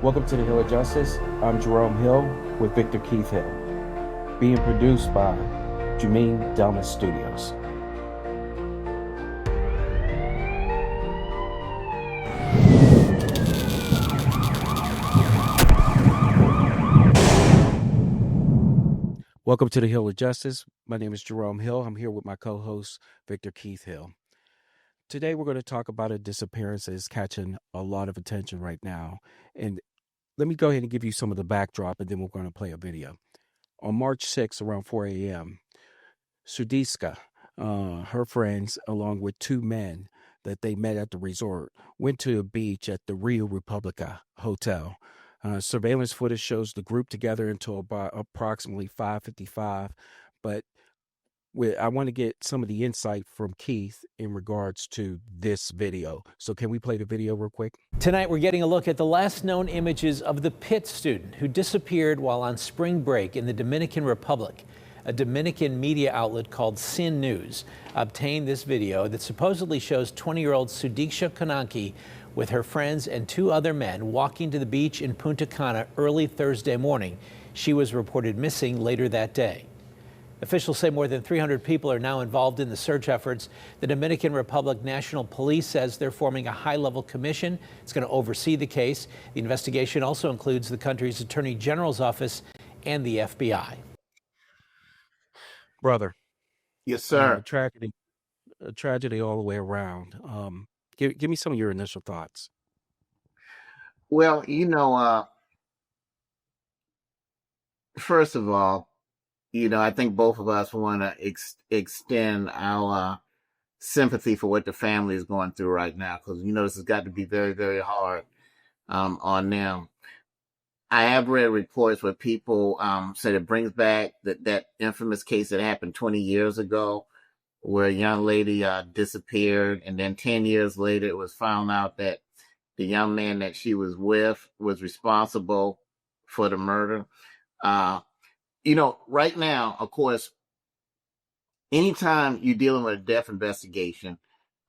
Welcome to the Hill of Justice. I'm Jerome Hill with Victor Keith Hill. Being produced by Jerome Delmas Studios. Welcome to the Hill of Justice. My name is Jerome Hill. I'm here with my co-host, Victor Keith Hill. Today, we're going to talk about a disappearance that is catching a lot of attention right now. And let me go ahead and give you some of the backdrop, and then we're going to play a video. On March 6th, around 4 a.m., Sudiksha, her friends, along with two men that they met at the resort, went to a beach at the Rio Republica Hotel. Surveillance footage shows the group together until about approximately 5:55, but I want to get some of the insight from Keith in regards to this video. So can we play the video real quick? Tonight, we're getting a look at the last known images of the Pitt student who disappeared while on spring break in the Dominican Republic. A Dominican media outlet called Sin News obtained this video that supposedly shows 20-year-old Sudiksha Konanki with her friends and two other men walking to the beach in Punta Cana early Thursday morning. She was reported missing later that day. Officials say more than 300 people are now involved in the search efforts. The Dominican Republic National Police says they're forming a high-level commission. It's going to oversee the case. The investigation also includes the country's Attorney General's office and the FBI. Brother. Yes, sir. A tragedy all the way around. Give me some of your initial thoughts. Well, first of all, I think both of us want to extend our sympathy for what the family is going through right now, because, this has got to be very, very hard on them. I have read reports where people said it brings back that infamous case that happened 20 years ago, where a young lady disappeared, and then 10 years later it was found out that the young man that she was with was responsible for the murder. Right now, of course, anytime you're dealing with a death investigation,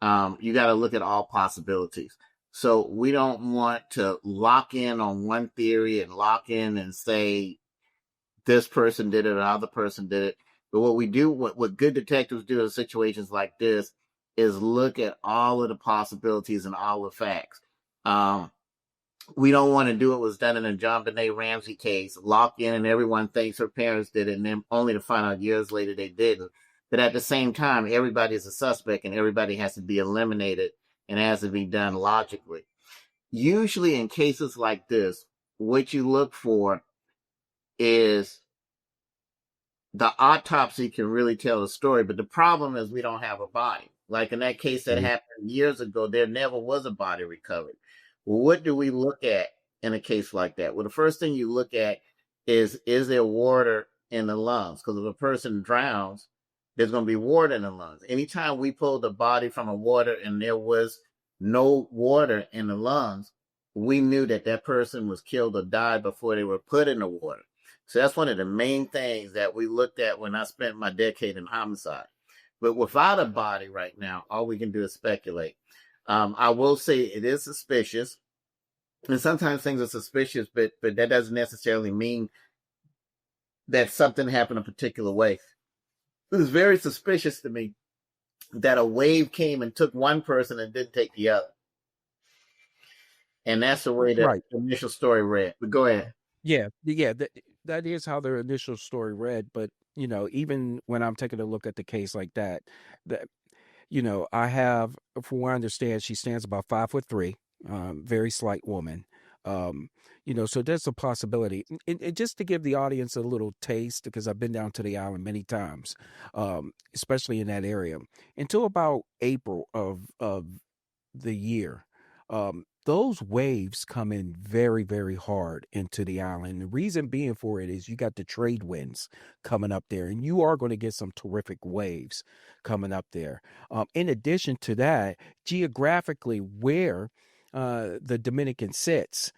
you got to look at all possibilities. So we don't want to lock in on one theory and lock in and say this person did it or other person did it. But what good detectives do in situations like this is look at all of the possibilities and all the facts. We don't want to do what was done in the John Benet Ramsey case, lock in and everyone thinks her parents did it, and then only to find out years later they didn't. But at the same time, everybody is a suspect and everybody has to be eliminated and has to be done logically. Usually in cases like this, what you look for is the autopsy can really tell the story, but the problem is we don't have a body. Like in that case that happened years ago, there never was a body recovered. Well, what do we look at in a case like that? Well, the first thing you look at is there water in the lungs? Because if a person drowns, there's going to be water in the lungs. Anytime we pulled the body from the water and there was no water in the lungs, we knew that person was killed or died before they were put in the water. So that's one of the main things that we looked at when I spent my decade in homicide. But without a body right now, all we can do is speculate. I will say it is suspicious. And sometimes things are suspicious, but that doesn't necessarily mean that something happened a particular way. It was very suspicious to me that a wave came and took one person and didn't take the other. And that's the way the initial story read. But go ahead. Yeah, that is how their initial story read. But, even when I'm taking a look at the case like that, I have, from what I understand, she stands about 5'3", very slight woman. So there's a possibility. And just to give the audience a little taste, because I've been down to the island many times, especially in that area, until about April of the year, those waves come in very, very hard into the island. The reason being for it is you got the trade winds coming up there, and you are going to get some terrific waves coming up there. In addition to that, geographically, where the Dominican sits,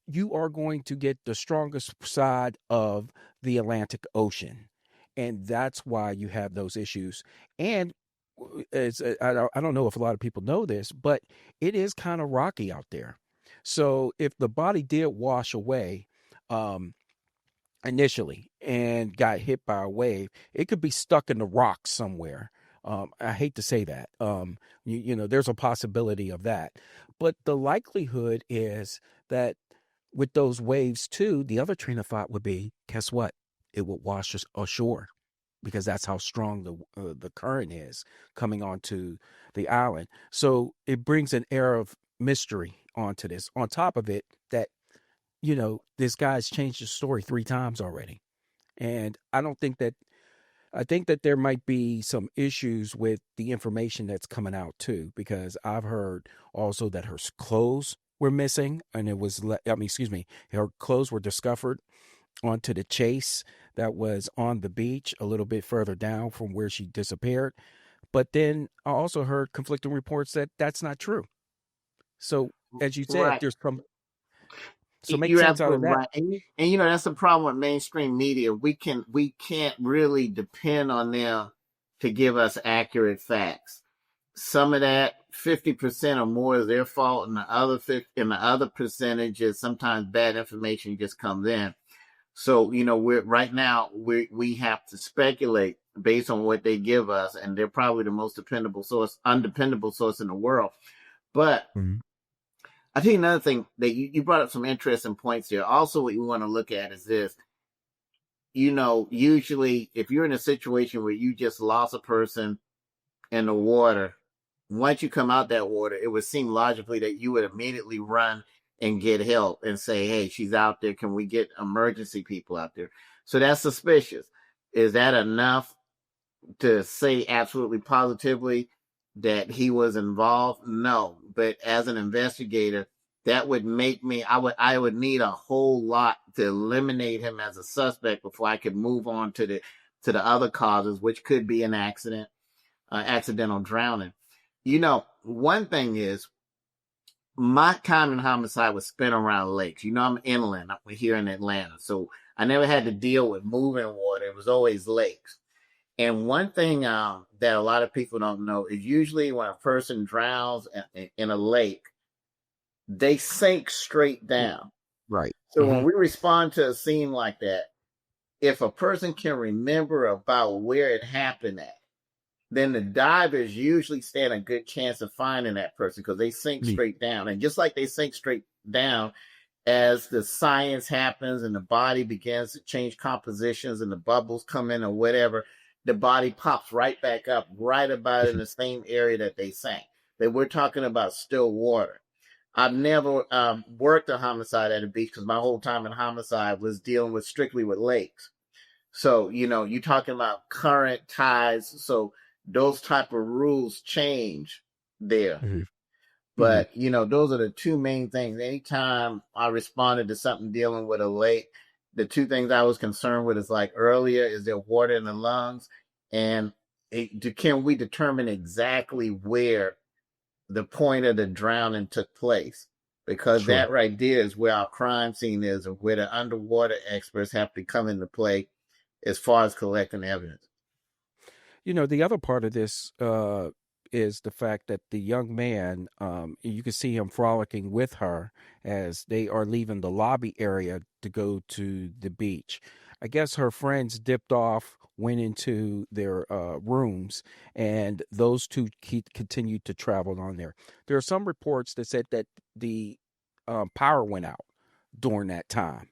you are going to get the strongest side of the Atlantic Ocean. And that's why you have those issues. And I don't know if a lot of people know this, but it is kind of rocky out there. So if the body did wash away, um, initially and got hit by a wave, it could be stuck in the rocks somewhere. I hate to say that. There's a possibility of that. But the likelihood is that with those waves too, the other train of thought would be, guess what? It would wash us ashore because that's how strong the current is coming onto the island. So it brings an air of mystery onto this. On top of it, that this guy's changed his story 3 times already. And I think that there might be some issues with the information that's coming out too, because I've heard also that her clothes were missing and her clothes were discovered onto the chase that was on the beach a little bit further down from where she disappeared. But then I also heard conflicting reports that that's not true. So, as you said, Right. there's some, so make You're sense out of absolutely that. right, and that's the problem with mainstream media. We can't really depend on them to give us accurate facts. Some of that 50% or more is their fault, and the other 50, and the other percentage is sometimes bad information just comes in. So we're right now we have to speculate based on what they give us, and they're probably the most undependable source in the world. But Mhm. I think another thing that you brought up some interesting points here. Also, what you want to look at is this. Usually if you're in a situation where you just lost a person in the water, once you come out that water, it would seem logically that you would immediately run and get help and say, hey, she's out there. Can we get emergency people out there? So that's suspicious. Is that enough to say absolutely positively that he was involved? No. But as an investigator, that would make me I would need a whole lot to eliminate him as a suspect before I could move on to the other causes, which could be an accident, accidental drowning. One thing is my common homicide was spent around lakes. I'm inland. We're here in Atlanta, so I never had to deal with moving water. It was always lakes. And one thing that a lot of people don't know is usually when a person drowns in a lake, they sink straight down. Right. So Hmm. when we respond to a scene like that, if a person can remember about where it happened at, then the divers usually stand a good chance of finding that person because they sink straight down. And just like they sink straight down, as the science happens and the body begins to change compositions and the bubbles come in or whatever, the body pops right back up, right about in the same area that they sank. That we're talking about still water. I've never worked a homicide at a beach because my whole time in homicide was dealing with strictly with lakes. So, you're talking about current tides. So those type of rules change there. Hmm. Hmm. But, those are the two main things. Anytime I responded to something dealing with a lake, the two things I was concerned with is like earlier, is there water in the lungs? And can we determine exactly where the point of the drowning took place? Because Sure. that right there is where our crime scene is, or where the underwater experts have to come into play as far as collecting evidence. The other part of this is the fact that the young man, you can see him frolicking with her as they are leaving the lobby area to go to the beach. I guess her friends dipped off, went into their rooms, and those two continued to travel on there. There are some reports that said that the power went out during that time.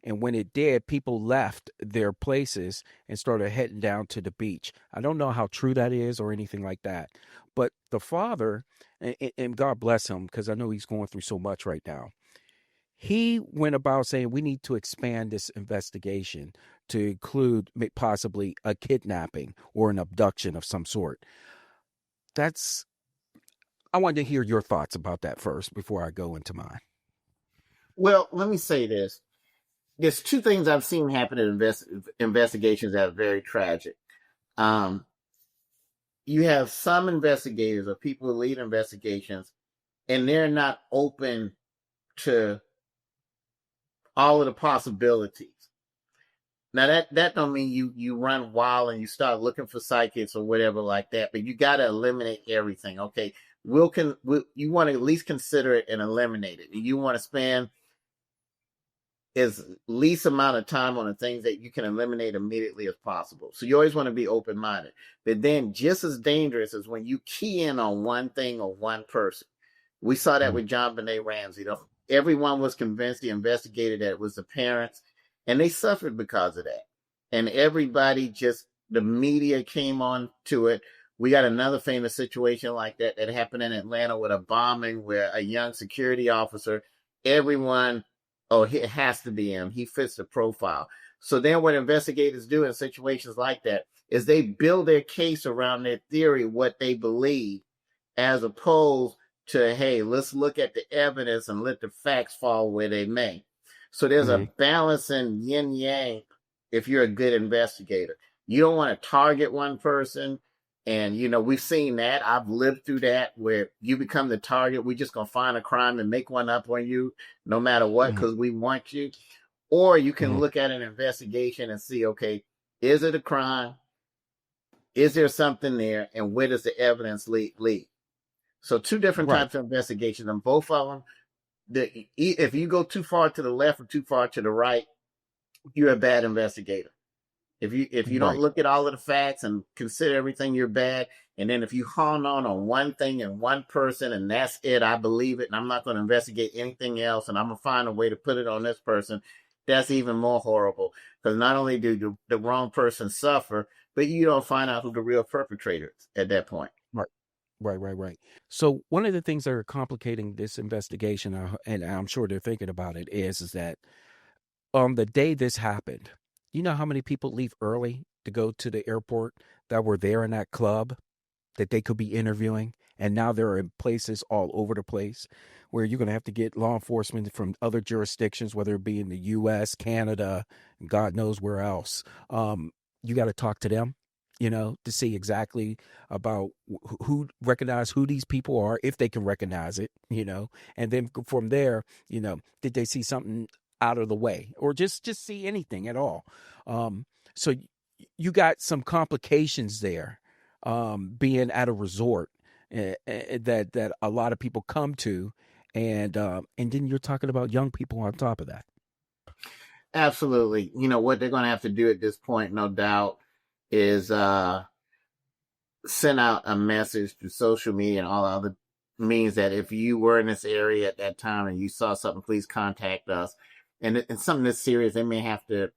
And when it did, people left their places and started heading down to the beach. I don't know how true that is or anything like that. But the father, and God bless him, because I know he's going through so much right now, he went about saying we need to expand this investigation to include possibly a kidnapping or an abduction of some sort. That's, I wanted to hear your thoughts about that first before I go into mine. Well, let me say this. There's two things I've seen happen in investigations that are very tragic. Um, you have some investigators or people who lead investigations, and they're not open to all of the possibilities. Now that don't mean you run wild and you start looking for psychics or whatever like that, but you got to eliminate everything. Okay, you want to at least consider it and eliminate it. You want to spend as least amount of time on the things that you can eliminate immediately as possible. So you always want to be open minded. But then just as dangerous is when you key in on one thing or one person. We saw that Mm. with John Benet Ramsey. Everyone was convinced the investigator that it was the parents, and they suffered because of that. And everybody the media came on to it. We got another famous situation like that happened in Atlanta with a bombing where a young security officer, everyone, oh, it has to be him. He fits the profile. So then what investigators do in situations like that is they build their case around their theory, what they believe, as opposed to, hey, let's look at the evidence and let the facts fall where they may. So there's a Mhm. balance in yin yang if you're a good investigator. You don't want to target one person. And, we've seen that. I've lived through that where you become the target. We're just going to find a crime and make one up on you no matter what Mhm. because we want you. Or you can Mhm. look at an investigation and see, okay, is it a crime? Is there something there? And where does the evidence lead? So two different Right. types of investigations, and both of them, if you go too far to the left or too far to the right, you're a bad investigator. If you don't Right. look at all of the facts and consider everything, you're bad. And then if you hone on one thing and one person and that's it, I believe it, and I'm not going to investigate anything else, and I'm gonna find a way to put it on this person, that's even more horrible because not only do the wrong person suffer, but you don't find out who the real perpetrator is at that point. Right. Right. So one of the things that are complicating this investigation, and I'm sure they're thinking about it, is that on the day this happened, you know how many people leave early to go to the airport that were there in that club that they could be interviewing, and now they're in places all over the place where you're going to have to get law enforcement from other jurisdictions, whether it be in the U.S., Canada, and God knows where else. You got to talk to them, to see exactly about who recognize who these people are, if they can recognize it, and then from there, did they see something out of the way or just see anything at all? So you got some complications there, being at a resort, that a lot of people come to, and then you're talking about young people on top of that. Absolutely. What they're going to have to do at this point, no doubt, is send out a message through social media and all other means that if you were in this area at that time and you saw something, please contact us. And something this serious, they may have to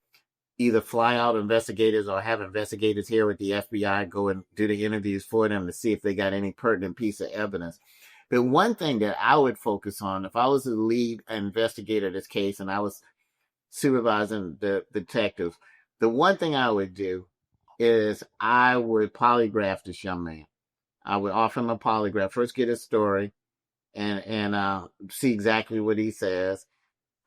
either fly out investigators or have investigators here with the FBI go and do the interviews for them to see if they got any pertinent piece of evidence. But one thing that I would focus on, if I was the lead investigator of this case and I was supervising the detectives, the one thing I would do is I would polygraph this young man. I would offer him a polygraph, first get his story and see exactly what he says.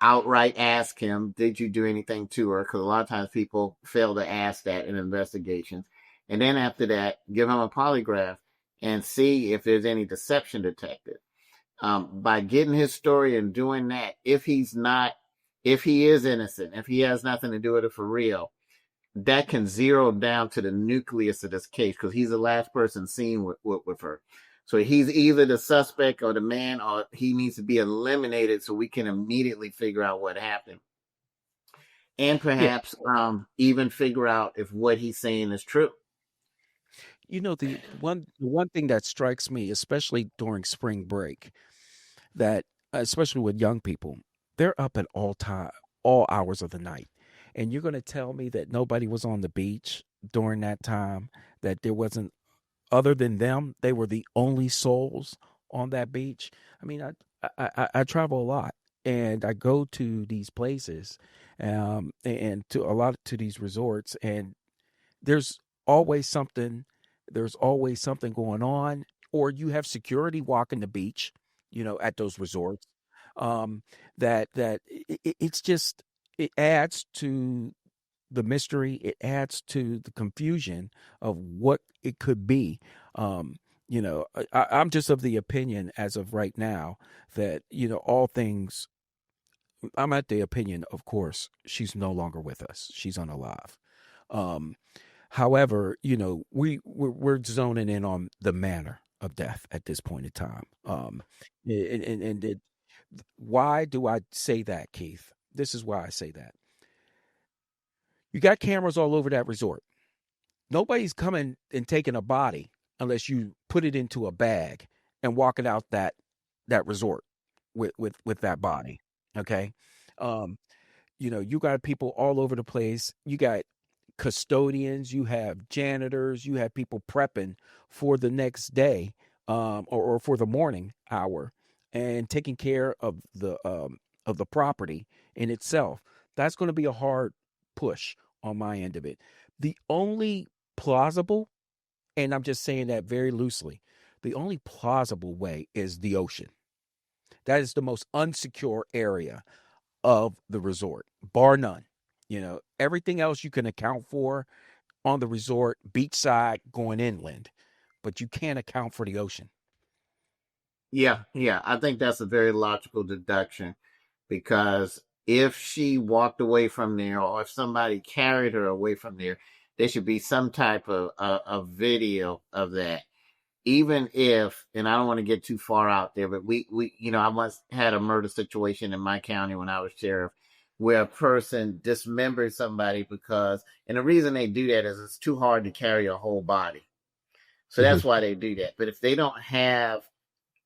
Outright ask him, did you do anything to her? Because a lot of times people fail to ask that in investigations. And then after that, give him a polygraph and see if there's any deception detected. By getting his story and doing that, if he is innocent, if he has nothing to do with it for real, that can zero down to the nucleus of this case because he's the last person seen with her. So he's either the suspect or the man, or he needs to be eliminated so we can immediately figure out what happened. And Yeah. perhaps even figure out if what he's saying is true. The one thing that strikes me, especially during spring break, that especially with young people, they're up at all hours of the night. And you're going to tell me that nobody was on the beach during that time, that there wasn't, other than them, they were the only souls on that beach. I mean, I travel a lot, and I go to these places, and to a lot to these resorts, and there's always something there's always something going on, or you have security walking the beach, at those resorts. um that it's just, it adds to the mystery, it adds to the confusion of what it could be. I'm just of the opinion as of right now that, all things, I'm at the opinion, of course, she's no longer with us, she's unalive. um However, we're zoning in on the manner of death at this point in time. And why do I say that, Keith? This is why I say that. You got cameras all over that resort. Nobody's coming and taking a body unless you put it into a bag and walk it out that resort with that body. Okay. Um, you got people all over the place. You got custodians, you have janitors, you have people prepping for the next day, or for the morning hour, and taking care of the property in itself. That's going to be a hard push on my end of it. The only plausible, and I'm just saying that very loosely, the only plausible way is the ocean. That is the most unsecure area of the resort, bar none. Everything else you can account for on the resort, beachside, going inland, but you can't account for the ocean. Yeah, yeah. I think that's a very logical deduction because if she walked away from there or if somebody carried her away from there should be some type of video of that. Even if, and I don't want to get too far out there, but I once had a murder situation in my county when I was sheriff where a person dismembered somebody and the reason they do that is it's too hard to carry a whole body. So Mhm. that's why they do that. But if they don't have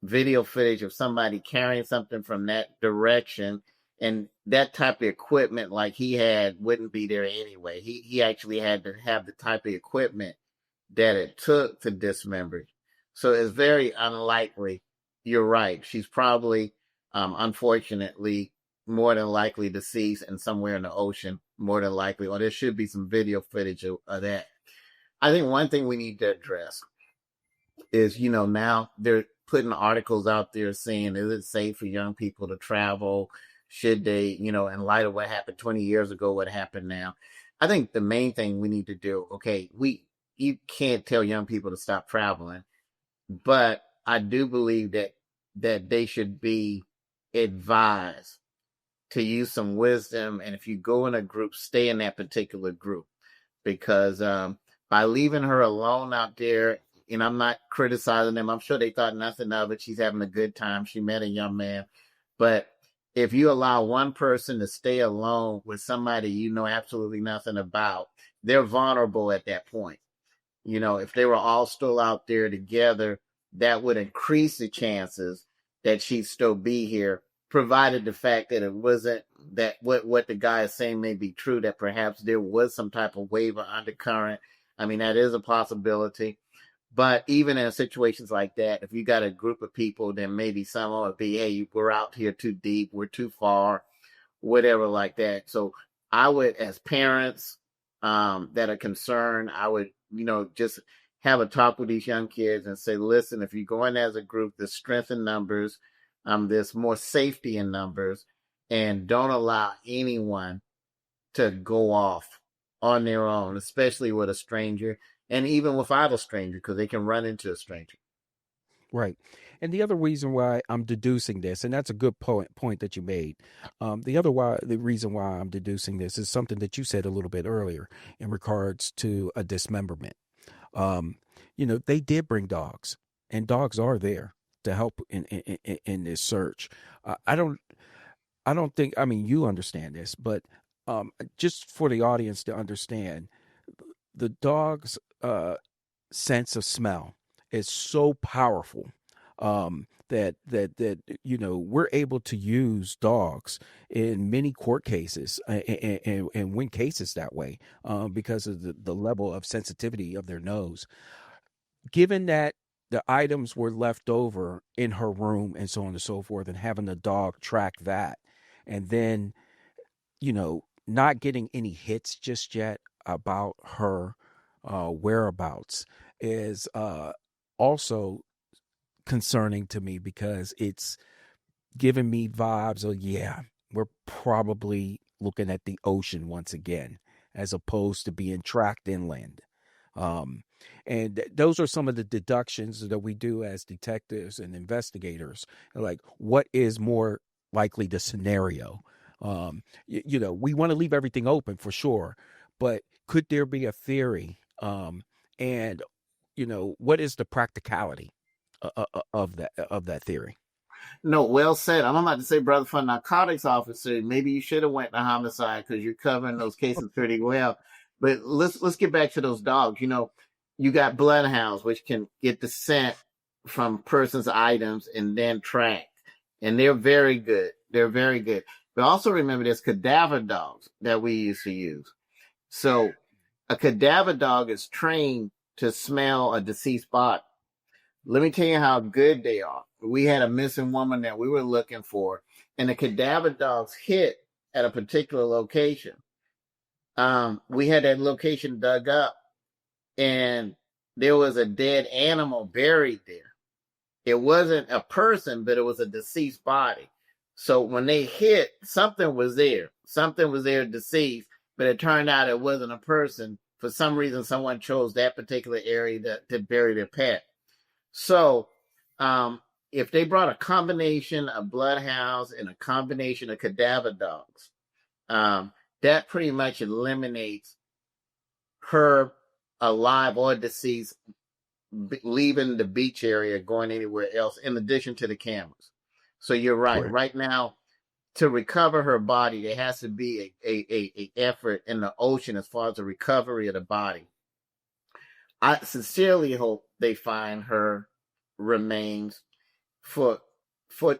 video footage of somebody carrying something from that direction and that type of equipment like he had wouldn't be there anyway. He actually had to have the type of equipment that it took to dismember. So it's very unlikely. You're right. She's probably, unfortunately, more than likely deceased and somewhere in the ocean, more than likely, or there should be some video footage of that. I think one thing we need to address is, now they're putting articles out there saying, is it safe for young people to travel? Should they, in light of what happened 20 years ago, what happened now? I think the main thing we need to do, okay, you can't tell young people to stop traveling, but I do believe that they should be advised to use some wisdom. And if you go in a group, stay in that particular group because by leaving her alone out there, and I'm not criticizing them, I'm sure they thought nothing of it. She's having a good time. She met a young man. But if you allow one person to stay alone with somebody you know absolutely nothing about, they're vulnerable at that point. If they were all still out there together, that would increase the chances that she'd still be here, provided the fact that it wasn't that what the guy is saying may be true, that perhaps there was some type of wave or undercurrent. I mean, that is a possibility. But even in situations like that, if you got a group of people, then maybe someone would be, hey, we're out here too deep, we're too far, whatever like that. So I would, as parents that are concerned, I would, just have a talk with these young kids and say, listen, if you're going as a group, there's strength in numbers, there's more safety in numbers, and don't allow anyone to go off on their own, especially with a stranger, and even without a stranger, because they can run into a stranger. Right. And the other reason why I'm deducing this, and that's a good point that you made. The reason why I'm deducing this is something that you said a little bit earlier in regards to a dismemberment. Um, they did bring dogs, and dogs are there to help in this search. I don't think. I mean, you understand this, but just for the audience to understand, the dog's sense of smell is so powerful, that we're able to use dogs in many court cases, and win cases that way, because of the level of sensitivity of their nose. Given that the items were left over in her room and so on and so forth, and having the dog track that, and then not getting any hits just yet about her whereabouts is also concerning to me, because it's giving me vibes of, yeah, we're probably looking at the ocean once again, as opposed to being tracked inland. Um, and those are some of the deductions that we do as detectives and investigators. Like, what is more likely the scenario? We want to leave everything open for sure, but could there be a theory? And what is the practicality of that theory. No, well said. I'm about to say, brother, for a narcotics officer, maybe you should have went to homicide because you're covering those cases pretty well. But let's get back to those dogs. You got bloodhounds, which can get the scent from persons' items and then track, and they're very good. They're very good. But also remember, there's cadaver dogs that we used to use. So a cadaver dog is trained to smell a deceased body. Let me tell you how good they are. We had a missing woman that we were looking for, and the cadaver dogs hit at a particular location. We had that location dug up, and there was a dead animal buried there. It wasn't a person, but it was a deceased body. So when they hit, something was there. Something was there deceased, but it turned out it wasn't a person. For some reason, someone chose that particular area to bury their pet. So, if they brought a combination of bloodhounds and a combination of cadaver dogs, that pretty much eliminates her alive or deceased leaving the beach area, going anywhere else, in addition to the cameras. So you're right. Correct. Right now, to recover her body, there has to be a effort in the ocean as far as the recovery of the body. I sincerely hope they find her remains for for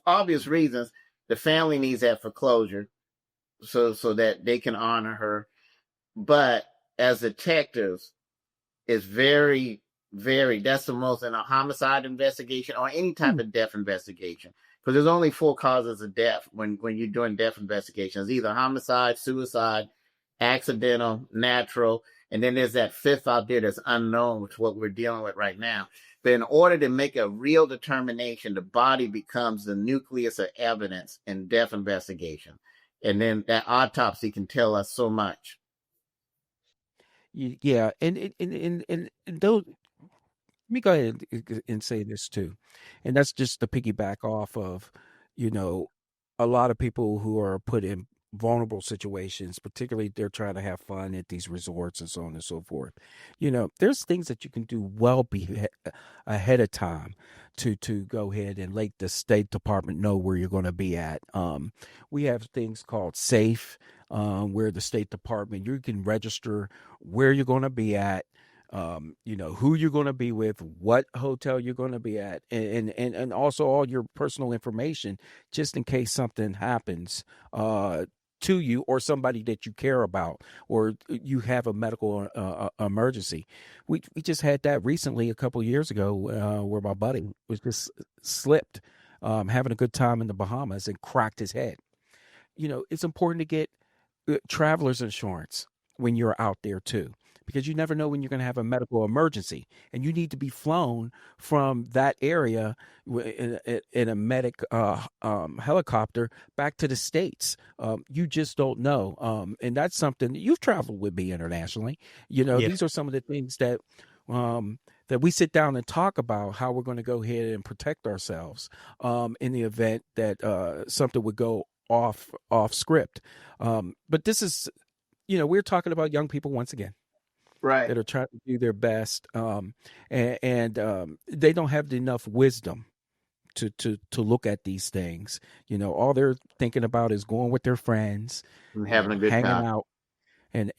obvious reasons. The family needs that for closure, so that they can honor her. But as detectives, it's very, very, that's the most in a homicide investigation or any type of death investigation. Because there's only 4 causes of death when you're doing death investigations: either homicide, suicide, accidental, natural, and then there's that 5th out there that's unknown, which is what we're dealing with right now. But in order to make a real determination, the body becomes the nucleus of evidence in death investigation. And then that autopsy can tell us so much. Yeah, and those. Let me go ahead and say this too, and that's just to piggyback off of, you know, a lot of people who are put in vulnerable situations, particularly they're trying to have fun at these resorts and so on and so forth. There's things that you can do ahead of time to go ahead and let the State Department know where you're going to be at. We have things called SAFE, where the State Department, you can register where you're going to be at, who you're going to be with, what hotel you're going to be at, and also all your personal information, just in case something happens to you or somebody that you care about, or you have a medical emergency. We just had that recently a couple of years ago, where my buddy was just slipped, having a good time in the Bahamas and cracked his head. It's important to get traveler's insurance when you're out there too, because you never know when you're going to have a medical emergency, and you need to be flown from that area in a medic helicopter back to the States. You just don't know, and that's something you've traveled with me internationally. Yeah. These are some of the things that we sit down and talk about, how we're going to go ahead and protect ourselves in the event that something would go off script. But this is, we're talking about young people once again Right. that are trying to do their best, and they don't have enough wisdom to look at these things. All they're thinking about is going with their friends, I'm having a good hanging time. out, and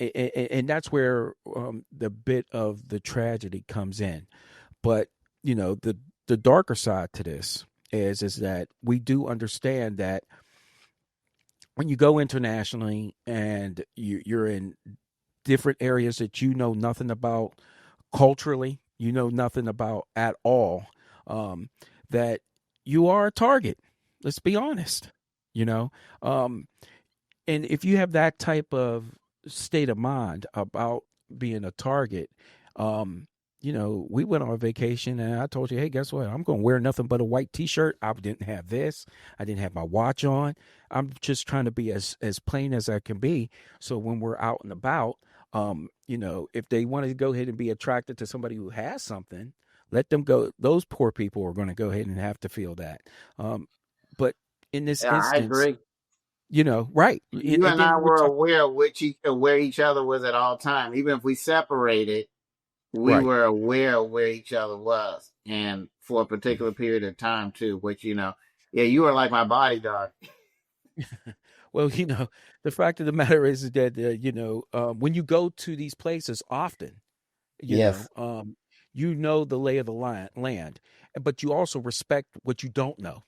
that's where the bit of the tragedy comes in. But the darker side to this is that we do understand that when you go internationally and you're in different areas that you know nothing about culturally, you know nothing about at all, that you are a target. Let's be honest, you know. And if you have that type of state of mind about being a target, we went on a vacation and I told you, hey, guess what? I'm going to wear nothing but a white T-shirt. I didn't have this. I didn't have my watch on. I'm just trying to be as plain as I can be. So when we're out and about, if they want to go ahead and be attracted to somebody who has something, let them go. Those poor people are going to go ahead and have to feel that. But in this Yeah, I instance, agree. right. You And and I then we're were talking. aware of where each other was at all time, even if we separated. we Right. were aware of where each other was, and for a particular period of time too. Which yeah, you were like my bodyguard. Well, the fact of the matter is that when you go to these places often, you know, Yes, um, the lay of the land, but you also respect what you don't know,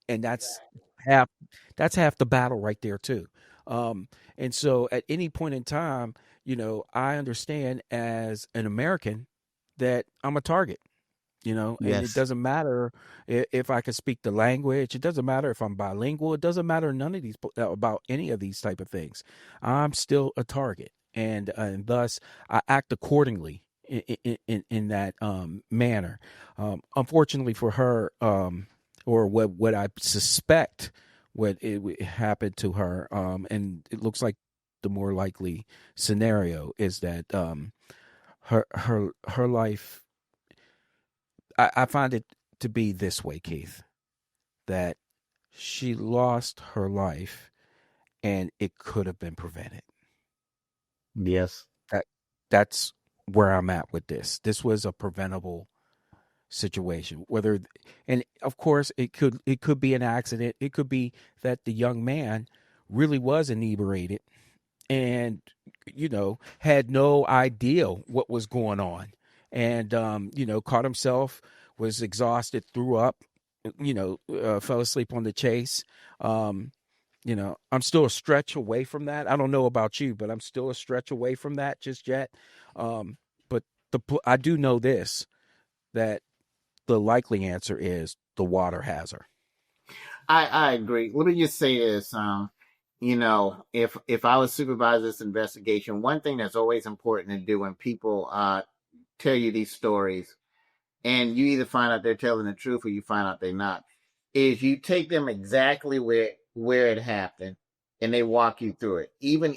and half half the battle right there too. And so, at any point in time, I understand as an American that I'm a target. And it yes, doesn't matter if I can speak the language. It doesn't matter if I'm bilingual. It doesn't matter none of these about any of these type of things. I'm still a target, and thus I act accordingly in that manner. Unfortunately for her, or what I suspect what happened to her, and it looks like the more likely scenario is that her life. I find it to be this way, Keith, that she lost her life and it could have been prevented. yes. That that's where I'm at with this. This was a preventable situation. And of course it could be an accident. It could be that the young man really was inebriated and had no idea what was going on, and caught himself, was exhausted, threw up, fell asleep on the chase. I'm still a stretch away from that. I don't know about you, but I'm still a stretch away from that just yet. But I do know this, that the likely answer is the water has her. I agree. Let me just say this. If I was supervising this investigation, one thing that's always important to do when people tell you these stories, and you either find out they're telling the truth or you find out they're not, is you take them exactly where it happened, and they walk you through it. Even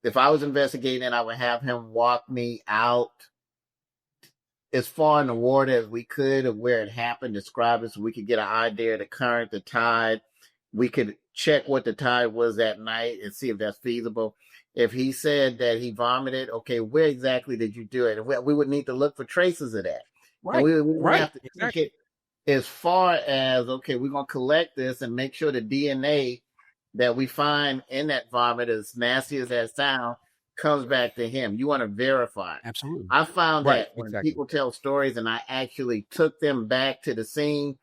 if I was investigating, I would have him walk me out as far in the water as we could of where it happened, describe it so we could get an idea of the current, the tide. We could check what the tide was that night and see if that's feasible. If he said that he vomited, okay, where exactly did you do it? And we would need to look for traces of that. And Right. we would Right. have to take Exactly. it as far as, okay, we're going to collect this and make sure the DNA that we find in that vomit, as nasty as that sounds, comes back to him. You want to verify. Absolutely. I found Right. that when Exactly. people tell stories and I actually took them back to the scene,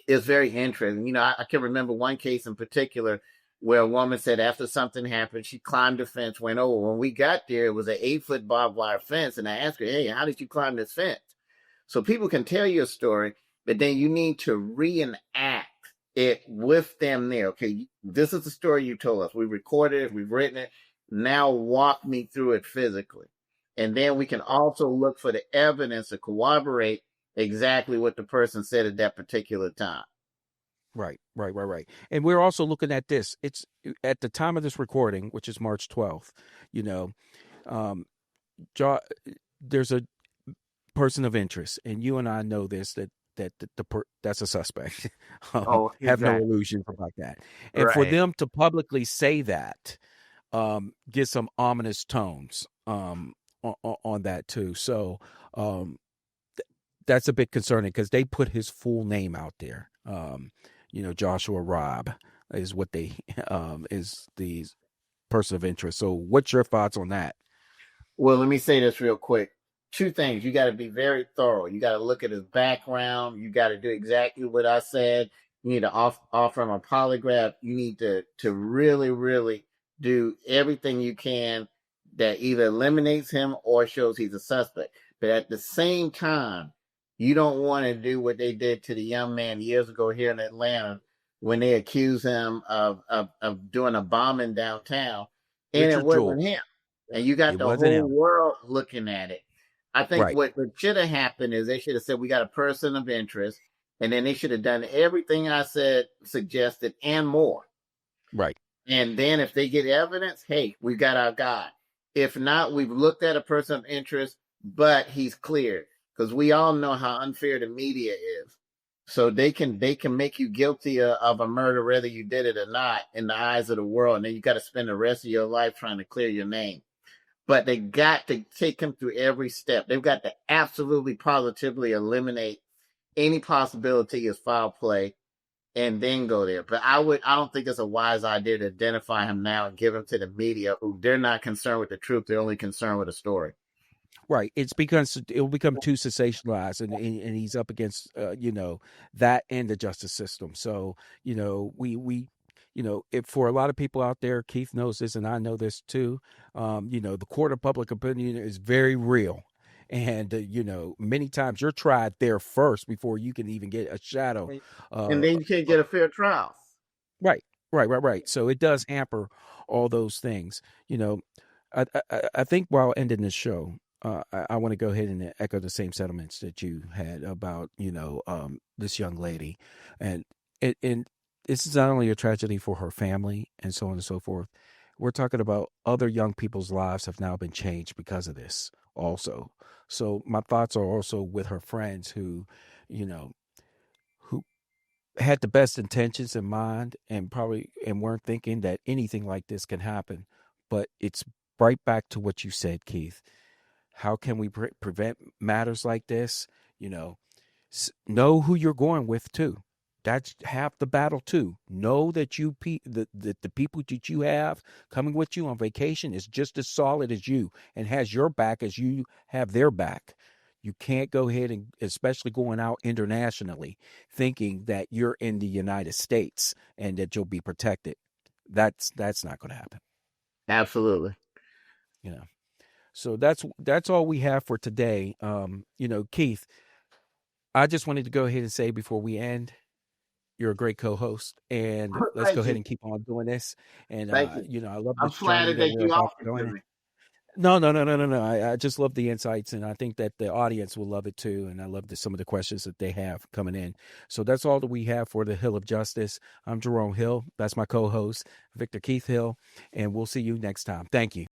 it's very interesting. I can remember one case in particular where a woman said after something happened, she climbed the fence, went over. When we got there, it was an 8-foot barbed wire fence. And I asked her, hey, how did you climb this fence? So people can tell you a story, but then you need to reenact it with them there. Okay, this is the story you told us. We recorded it, we've written it. Now walk me through it physically. And then we can also look for the evidence to corroborate exactly what the person said at that particular time. Right, right, right, right. And we're also looking at this. It's at the time of this recording, which is March 12th, you know, um, jo- there's a person of interest, and you and I know this, that that's a suspect. Oh, Have no exactly. illusions about that. And for Right. them to publicly say that, get some ominous tones on that too. So um, that's a bit concerning because they put his full name out there. Joshua Robb is what they is the person of interest. So, what's your thoughts on that? Well, let me say this real quick. Two things. You got to be very thorough. You got to look at his background. You got to do exactly what I said. You need to offer him a polygraph. You need to really, really do everything you can that either eliminates him or shows he's a suspect. But at the same time, you don't want to do what they did to the young man years ago here in Atlanta when they accused him of doing a bombing downtown, and it Richard wasn't Jewell. him, and you got It the wasn't whole him. world looking at it. I think Right, what should have happened is they should have said we got a person of interest, and then they should have done everything I said, suggested, and more. right, And then if they get evidence, hey, we got our guy. If not, we've looked at a person of interest, but he's cleared because we all know how unfair the media is. So they can make you guilty of a murder whether you did it or not in the eyes of the world, and then you got to spend the rest of your life trying to clear your name. but they got to take him through every step. They've got to absolutely positively eliminate any possibility of foul play and then go there. But I don't think it's a wise idea to identify him now and give him to the media, who they're not concerned with the truth. They're only concerned with the story. Right. It's because it'll become too sensationalized, and he's up against that and the justice system. So if for a lot of people out there, Keith knows this and I know this too. The court of public opinion is very real. And many times you're tried there first before you can even get a shadow. And then you can't get a fair trial. Right, right. So it does hamper all those things. I think while ending this show, I want to go ahead and echo the same sentiments that you had about this young lady, and and this is not only a tragedy for her family and so on and so forth. We're talking about other young people's lives have now been changed because of this also. So my thoughts are also with her friends you know, who had the best intentions in mind and probably and weren't thinking that anything like this can happen. But it's right back to what you said, Keith. How can we prevent matters like this? Know who you're going with too. That's half the battle too. Know that the people that you have coming with you on vacation is just as solid as you and has your back as you have their back. You can't go ahead and, especially going out internationally, thinking that you're in the United States and that you'll be protected. That's not going to happen. Absolutely. So that's all we have for today. Keith, I just wanted to go ahead and say before we end, you're a great co-host, and let's go ahead and keep on doing this. And Thank you. I love I'm this journey flattered that that we're you about to offered go to in. me. No. I just love the insights, and I think that the audience will love it too. And I love some of the questions that they have coming in. So that's all that we have for the Hill of Justice. I'm Jerome Hill. That's my co-host, Victor Keith Hill, and we'll see you next time. Thank you.